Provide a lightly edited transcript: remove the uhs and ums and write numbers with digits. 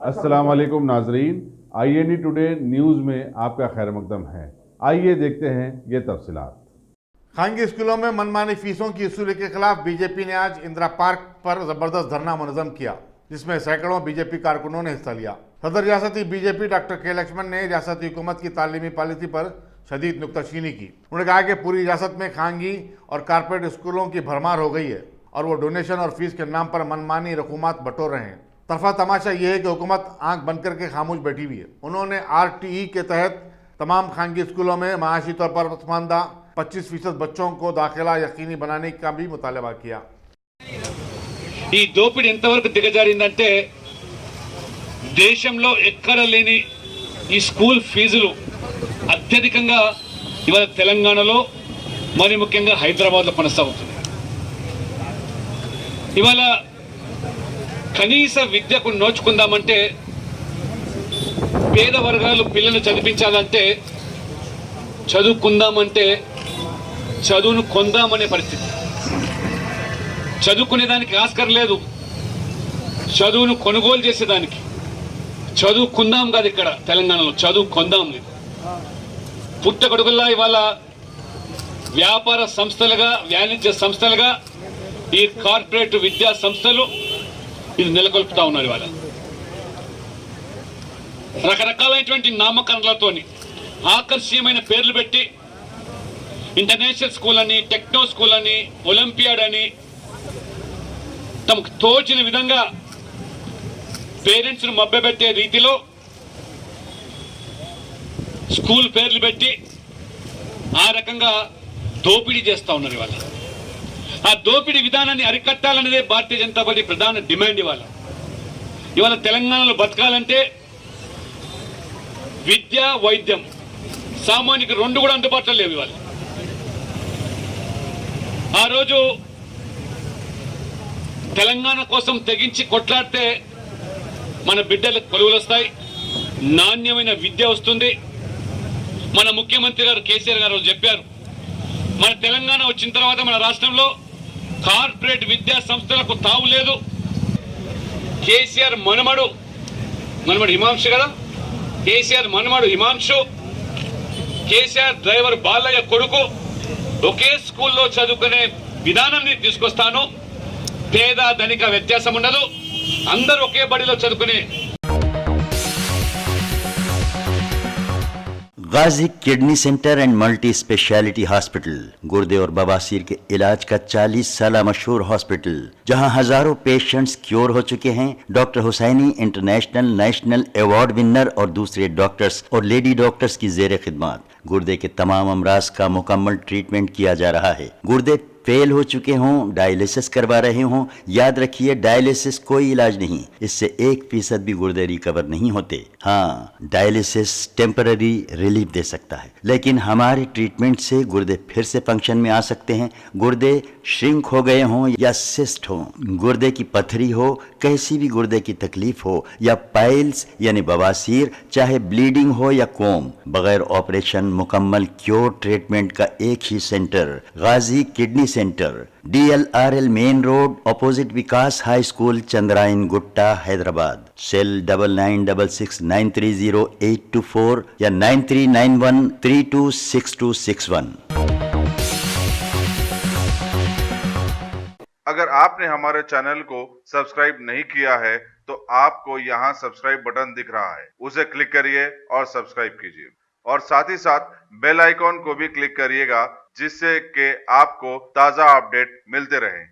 अस्सलाम वालेकुम नाजरीन, INE टुडे न्यूज़ में आपका खैर मकदम है। आइए देखते हैं ये तफसीलात। खानगी स्कूलों में मनमानी फीसों की वसूली के खिलाफ बीजेपी ने आज इंदिरा पार्क पर जबरदस्त धरना मुनज़्ज़म किया, जिसमें सैकड़ों बीजेपी कारकुनों ने हिस्सा लिया। सदर रियासती बीजेपी डॉक्टर के लक्ष्मण ने रियासती हुकूमत की तालीमी पॉलिसी पर शदीद नुक्ताचीनी की। उन्होंने कहा कि पूरी रियासत में खानगी और कारपोरेट स्कूलों की भरमार हो गई है और वो डोनेशन और फीस के नाम पर मनमानी रकूमात बटोर रहे हैं। तरफा तमाशा ये है कि हुकूमत आंख बंद करके खामोश बैठी हुई है। उन्होंने RTE के तहत तमाम खानगी स्कूलों में माशी तौर पर पसमानदा 25% बच्चों को दाखिला यकीनी बनाने का भी मुतालबा किया। ఈ దోపిడీ ఎంతవరకు దిగజారిందంటే దేశంలో ఎక్కడ లేని ఈ స్కూల్ ఫీజులు అత్యధికంగా ఇవాళ తెలంగాణలో మరి ముఖ్యంగా హైదరాబాద్లో కొనసాగుతుంది. ఇవాళ కనీస విద్యకు నోచుకుందామంటే పేద వర్గాలు పిల్లలు చదివించాలంటే చదువుకుందామంటే చదువును కొందామనే పరిస్థితి. చదువుకునేదానికి ఆస్కారం లేదు, చదువును కొనుగోలు చేసేదానికి. చదువుకుందాం కాదు, ఇక్కడ తెలంగాణలో చదువు కొందాం లేదు. పుట్టగొడుగుల్లా ఇవాళ వ్యాపార సంస్థలుగా, వాణిజ్య సంస్థలుగా ఈ కార్పొరేట్ విద్యా సంస్థలు ఇది నెలకొల్పుతా ఉన్నారు. ఇవాళ రకరకాలైనటువంటి నామకరణలతోని ఆకర్షణీయమైన పేర్లు పెట్టి ఇంటర్నేషనల్ స్కూల్ అని, టెక్నో స్కూల్ అని, ఒలింపియాడ్ అని తమకు తోచిన విధంగా పేరెంట్స్ను మభ్యపెట్టే రీతిలో స్కూల్ పేర్లు పెట్టి ఆ రకంగా దోపిడీ చేస్తూ ఉన్నారు. ఇవాళ ఆ దోపిడీ విధానాన్ని అరికట్టాలనేదే భారతీయ జనతా పార్టీ ప్రధాన డిమాండ్. ఇవాళ తెలంగాణలో బతకాలంటే విద్య, వైద్యం, సామాన్యులకు రెండు కూడా అందుబాటులో లేవు. ఇవాళ ఆ రోజు తెలంగాణ కోసం తెగించి కొట్లాడితే మన బిడ్డలకు కొలువులు వస్తాయి, నాణ్యమైన విద్య వస్తుంది. మన ముఖ్యమంత్రి గారు కేసీఆర్ గారు చెప్పారు, మన తెలంగాణ వచ్చిన తర్వాత మన రాష్ట్రంలో కార్పొరేట్ విద్యా సంస్థలకు తావు లేదు. కేసీఆర్ మనమడు హిమాంశు కదా, కేసీఆర్ మనమడు హిమాంశు, కేసీఆర్ డ్రైవర్ బాలయ్య కొడుకు ఒకే స్కూల్లో చదువుకునే విధానాన్ని తీసుకొస్తాను. పేద ధనిక వ్యత్యాసం ఉండదు, అందరూ ఒకే బడిలో చదువుకునే. Ghazi kidney centre and multi speciality hospital गुर्दे और बवासीर के इलाज का 40 साल मशहूर हॉस्पिटल, जहां हजारों पेशेंट्स क्योर हो चुके हैं। Doctor Husaini international national award winner और दूसरे डॉक्टर्स और लेडी डॉक्टर्स की जेर खिदमत गुर्दे के तमाम अमराज का मुकम्मल ट्रीटमेंट किया जा रहा है। गुर्दे फेल हो चुके हों, डायलिसिस करवा रहे हों, याद रखिए डायलिसिस कोई इलाज नहीं, इससे 1% भी गुर्दे रिकवर नहीं होते। हाँ, डायलिसिस टेम्पररी रिलीफ दे सकता है, लेकिन हमारे ट्रीटमेंट से गुर्दे फिर से फंक्शन में आ सकते हैं। गुर्दे श्रिंक हो गए हों या सिस्ट हो, गुर्दे की पथरी हो, कैसी भी गुर्दे की तकलीफ हो या पाइल्स यानी बवासीर, चाहे ब्लीडिंग हो या कोम, बगैर ऑपरेशन मुकम्मल क्योर ट्रीटमेंट का एक ही centre, Ghazi kidney centre, DLRL main road, opposite Vikas high school, Chandrayan Gutta, Hyderabad. Cell 9966930824 या 9391326261। अगर आपने हमारे चैनल को सब्सक्राइब नहीं किया है तो आपको यहाँ सब्सक्राइब बटन दिख रहा है, उसे क्लिक करिए और सब्सक्राइब कीजिए और साथ ही साथ बेल आइकॉन को भी क्लिक करिएगा, जिससे कि आपको ताज़ा अपडेट मिलते रहें।